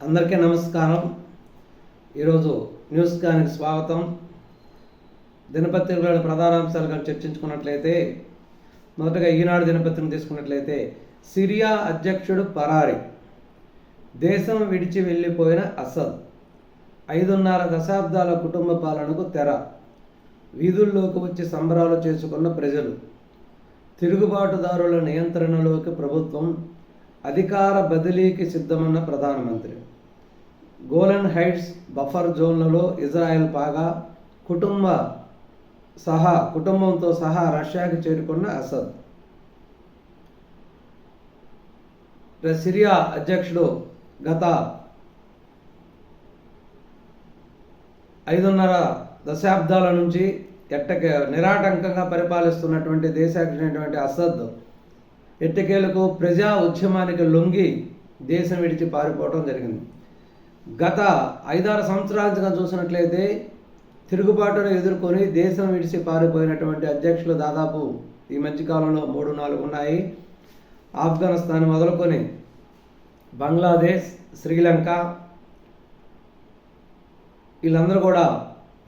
అందరికీ నమస్కారం. ఈరోజు న్యూస్ గానికి స్వాగతం. దినపత్రికల ప్రధానాంశాలుగా చర్చించుకున్నట్లయితే మొదటగా ఈనాడు దినపత్రికను తీసుకున్నట్లయితే సిరియా అధ్యక్షుడు పరారి, దేశం విడిచి వెళ్ళిపోయిన అసద్, 5.5 దశాబ్దాల కుటుంబ పాలనకు తెర, వీధుల్లోకి వచ్చి సంబరాలు చేసుకున్న ప్రజలు, తిరుగుబాటుదారుల నియంత్రణలోకి ప్రభుత్వం, అధికార బదిలీకి సిద్ధమన్న ప్రధానమంత్రి, గోలన్ హైట్స్ బఫర్ జోన్లలో ఇజ్రాయెల్ పాగా, కుటుంబంతో సహా రష్యాకి చేరుకున్న అసద్. సిరియా అధ్యక్షుడు గత 5.5 దశాబ్దాల నుంచి నిరాటంకంగా పరిపాలిస్తున్నటువంటి దేశాధ్యక్షుడైనటువంటి అసద్ ఎట్టకేలకు ప్రజా ఉద్యమానికి లొంగి దేశం విడిచి పారిపోవడం జరిగింది. గత 5-6 సంవత్సరాలుగా చూసినట్లయితే తిరుగుబాటును ఎదుర్కొని దేశం విడిచి పారిపోయినటువంటి అధ్యక్షులు దాదాపు ఈ మధ్యకాలంలో 3-4 ఉన్నాయి. ఆఫ్ఘనిస్తాన్ మొదలుకొని బంగ్లాదేశ్, శ్రీలంక, వీళ్ళందరూ కూడా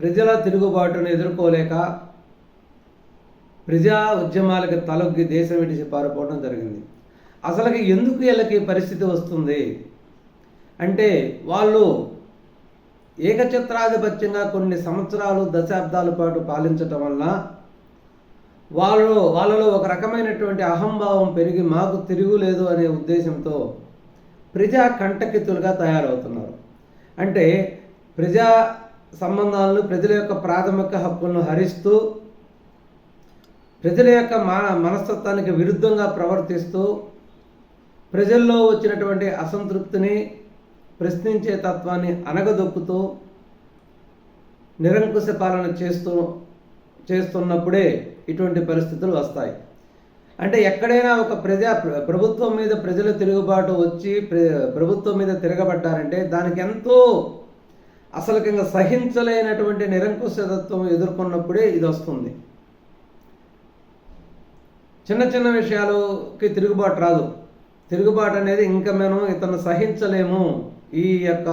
ప్రజల తిరుగుబాటును ఎదుర్కోలేక ప్రజా ఉద్యమాలకు తలొగ్గి దేశం విడిచి పారిపోవడం జరిగింది. అసలుకి ఎందుకు వీళ్ళకి పరిస్థితి వస్తుంది అంటే, వాళ్ళు ఏకఛత్రాధిపత్యంగా కొన్ని సంవత్సరాలు, దశాబ్దాల పాటు పాలించటం వల్ల వాళ్ళలో ఒక రకమైనటువంటి అహంభావం పెరిగి మాకు తిరుగులేదు అనే ఉద్దేశంతో ప్రజా కంటకితులుగా తయారవుతున్నారు. అంటే ప్రజా సంబంధాలను, ప్రజల యొక్క ప్రాథమిక హక్కులను హరిస్తూ, ప్రజల యొక్క మనస్తత్వానికి విరుద్ధంగా ప్రవర్తిస్తూ, ప్రజల్లో వచ్చినటువంటి అసంతృప్తిని, ప్రశ్నించే తత్వాన్ని అణగదొక్కుతూ నిరంకుశ పాలన చేస్తున్నప్పుడే ఇటువంటి పరిస్థితులు వస్తాయి. అంటే ఎక్కడైనా ఒక ప్రభుత్వం మీద ప్రజల తిరుగుబాటు వచ్చి ప్రభుత్వం మీద తిరగబడ్డారంటే దానికి ఎంతో అసలుకంగా సహించలేనటువంటి నిరంకుశతత్వం ఎదుర్కొన్నప్పుడే ఇది వస్తుంది. చిన్న చిన్న విషయాలకి తిరుగుబాటు రాదు. తిరుగుబాటు అనేది ఇంకా మనం ఇతను సహించలేము, ఈ యొక్క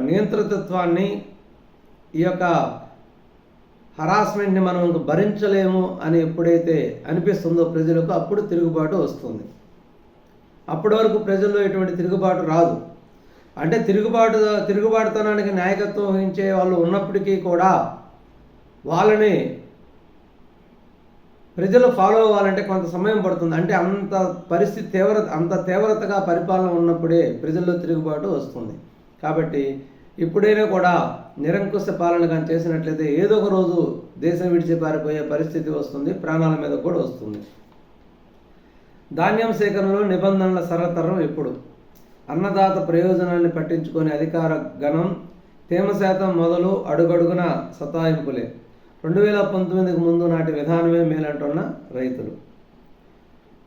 నియంత్రితత్వాన్ని, ఈ యొక్క హరాస్మెంట్ని మనం భరించలేము అని ఎప్పుడైతే అనిపిస్తుందో ప్రజలకు, అప్పుడు తిరుగుబాటు వస్తుంది. అప్పటి వరకు ప్రజల్లో ఎటువంటి తిరుగుబాటు రాదు. అంటే తిరుగుబాటుతనానికి నాయకత్వం వహించే వాళ్ళు ఉన్నప్పటికీ కూడా వాళ్ళని ప్రజలు ఫాలో అవ్వాలంటే కొంత సమయం పడుతుంది. అంటే అంత తీవ్రతగా పరిపాలన ఉన్నప్పుడే ప్రజల్లో తిరుగుబాటు వస్తుంది. కాబట్టి ఇప్పుడైనా కూడా నిరంకుశ పాలన కానీ చేసినట్లయితే ఏదో ఒక రోజు దేశం విడిచి పారిపోయే పరిస్థితి వస్తుంది, ప్రాణాల మీద కూడా వస్తుంది. ధాన్యం సేకరణలో నిబంధనల సరళతరం ఎప్పుడు? అన్నదాత ప్రయోజనాన్ని పట్టించుకొని అధికార గణం, తేమ శాతం మొదలు అడుగడుగున సతాయింపులే, 2019కు ముందు నాటి విధానమే మేలంటున్న రైతులు.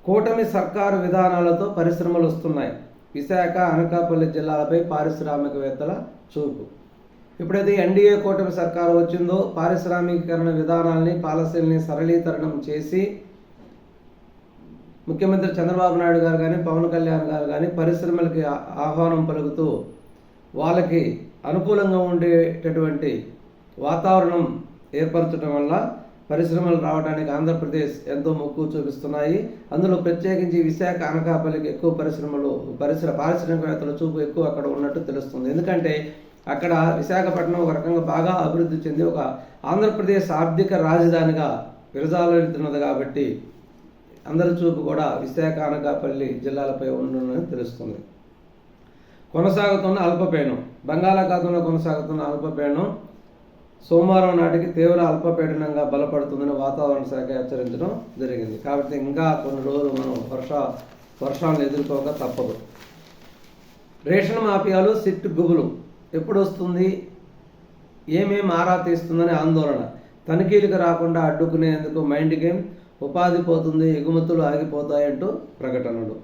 కూటమి సర్కారు విధానాలతో పరిశ్రమలు వస్తున్నాయి, విశాఖ, అనకాపల్లి జిల్లాలపై పారిశ్రామికవేత్తల చూపు. ఎప్పుడైతే ఎన్డీఏ కూటమి సర్కారు వచ్చిందో పారిశ్రామికీకరణ విధానాల్ని, పాలసీలని సరళీకరణం చేసి ముఖ్యమంత్రి చంద్రబాబు నాయుడు గారు కానీ, పవన్ కళ్యాణ్ గారు కానీ పరిశ్రమలకి ఆహ్వానం పలుకుతూ వాళ్ళకి అనుకూలంగా ఉండేటటువంటి వాతావరణం ఏర్పరచడం వల్ల పరిశ్రమలు రావడానికి ఆంధ్రప్రదేశ్ ఎంతో మొక్కు చూపిస్తున్నాయి. అందులో ప్రత్యేకించి విశాఖ, అనకాపల్లికి ఎక్కువ పారిశ్రామికవేత్తల చూపు ఎక్కువ అక్కడ ఉన్నట్టు తెలుస్తుంది. ఎందుకంటే అక్కడ విశాఖపట్నం ఒక రకంగా బాగా అభివృద్ధి చెంది ఒక ఆంధ్రప్రదేశ్ ఆర్థిక రాజధానిగా విరజాలుతున్నది. కాబట్టి అందరి చూపు కూడా విశాఖ, అనకాపల్లి జిల్లాలపై ఉందని తెలుస్తుంది. కొనసాగుతున్న అల్పపీడనం, బంగాళాఖాతంలో కొనసాగుతున్న అల్పపీడనం సోమవారం నాటికి తీవ్ర అల్పపీడనంగా బలపడుతుందని వాతావరణ శాఖ హెచ్చరించడం జరిగింది. కాబట్టి ఇంకా కొన్ని రోజులు మనం వర్షాలను ఎదుర్కోక తప్పదు. రేషన్ మాఫియాలు సిట్ గుబులు ఎప్పుడు వస్తుంది, ఏమేమి ఆరా తీస్తుందని ఆందోళన, తనిఖీలకు రాకుండా అడ్డుకునేందుకు మైండ్ గేమ్, ఉపాధి పోతుంది, ఎగుమతులు ఆగిపోతాయంటూ ప్రకటనలు.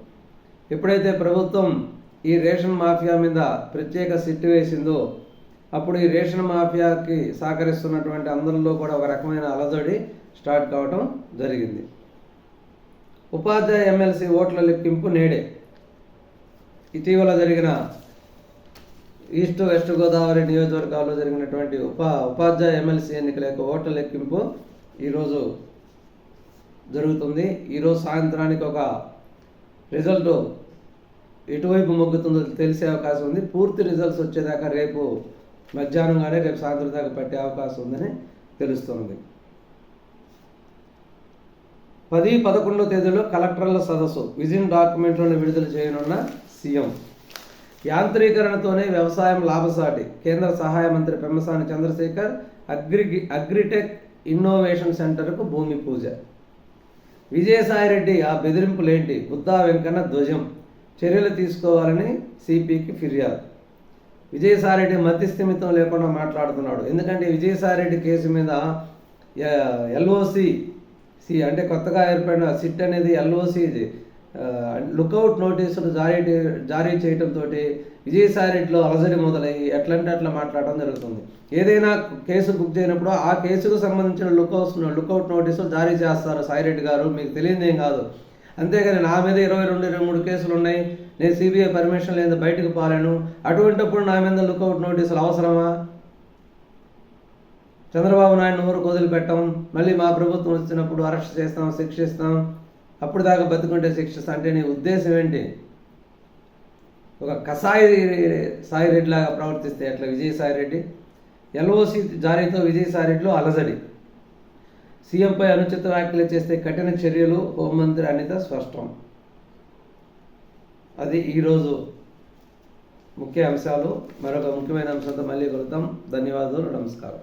ఎప్పుడైతే ప్రభుత్వం ఈ రేషన్ మాఫియా మీద ప్రత్యేక సిట్ వేసిందో అప్పుడు ఈ రేషన్ మాఫియాకి సహకరిస్తున్నటువంటి అందరిలో కూడా ఒక రకమైన అలజడి స్టార్ట్ కావడం జరిగింది. ఉపాధ్యాయ ఎమ్మెల్సీ ఓట్ల లెక్కింపు నేడే. ఇటీవల జరిగిన ఈస్ట్ వెస్ట్ గోదావరి నియోజకవర్గాల్లో జరిగినటువంటి ఉపాధ్యాయ ఎమ్మెల్సీ ఎన్నికల యొక్క ఓట్ల లెక్కింపు ఈరోజు జరుగుతుంది. ఈరోజు సాయంత్రానికి ఒక రిజల్ట్ ఎటువైపు మొగ్గుతుందో తెలిసే అవకాశం ఉంది. పూర్తి రిజల్ట్స్ వచ్చేదాకా రేపు మధ్యాహ్నం కానీ రేపు సాయంత్రం దాకా పట్టే అవకాశం ఉందని తెలుస్తుంది. 10-11 తేదీలో కలెక్టర్ల సదస్సు విజన్ డాక్యుమెంట్లను విడుదల చేయనున్న సీఎం. యాంత్రీకరణతోనే వ్యవసాయం లాభసాటి, కేంద్ర సహాయ మంత్రి పెమ్మసాని చంద్రశేఖర్ అగ్రిటెక్ ఇన్నోవేషన్ సెంటర్కు భూమి పూజ. విజయసాయిరెడ్డి ఆ బెదిరింపులేంటి, బుద్దా వెంకన్న ధ్వజం, చర్యలు తీసుకోవాలని సిపికి ఫిర్యాదు. విజయసాయిరెడ్డి మధ్యస్థిమితం లేకుండా మాట్లాడుతున్నాడు. ఎందుకంటే విజయసాయిరెడ్డి కేసు మీద ఎల్ఓసి అంటే కొత్తగా ఏర్పడిన సిట్ అనేది ఎల్ఓసి లుకౌట్ నోటీసులు జారీ చేయడంతో విజయసాయిరెడ్డిలో అలజడి మొదలయ్యి ఎట్లంటే అట్లా మాట్లాడడం జరుగుతుంది. ఏదైనా కేసు బుక్ చేయనప్పుడు ఆ కేసుకు సంబంధించిన లుకౌట్ నోటీసులు జారీ చేస్తారు సాయిరెడ్డి గారు, మీకు తెలియదేం కాదు. అంతేగాని నా మీద 22-23 కేసులు ఉన్నాయి, నేను సిబిఐ పర్మిషన్ లేదు బయటకు పాలేను, అటువంటిప్పుడు నా మీద లుకౌట్ నోటీసులు అవసరమా? చంద్రబాబు నాయుడు ఊరికి వదిలిపెట్టాం, మళ్ళీ మా ప్రభుత్వం వచ్చినప్పుడు అరెస్ట్ చేస్తాం, శిక్షిస్తాం, అప్పుడు దాకా బతుకుంటే శిక్షిస్తాం అంటే నీ ఉద్దేశం ఏంటి? ఒక కసాయి సాయిరెడ్డి లాగా ప్రవర్తిస్తే ఎట్లా విజయసాయిరెడ్డి? ఎల్ఓసి జారీతో విజయసాయిరెడ్డిలో అలజడి. సీఎంపై అనుచిత వ్యాఖ్యలు చేస్తే కఠిన చర్యలు, హోంమంత్రి అనిత స్పష్టం. అది ఈరోజు ముఖ్య అంశాలు. మరొక ముఖ్యమైన అంశంతో మళ్ళీ కలుద్దాం. ధన్యవాదాలు, నమస్కారం.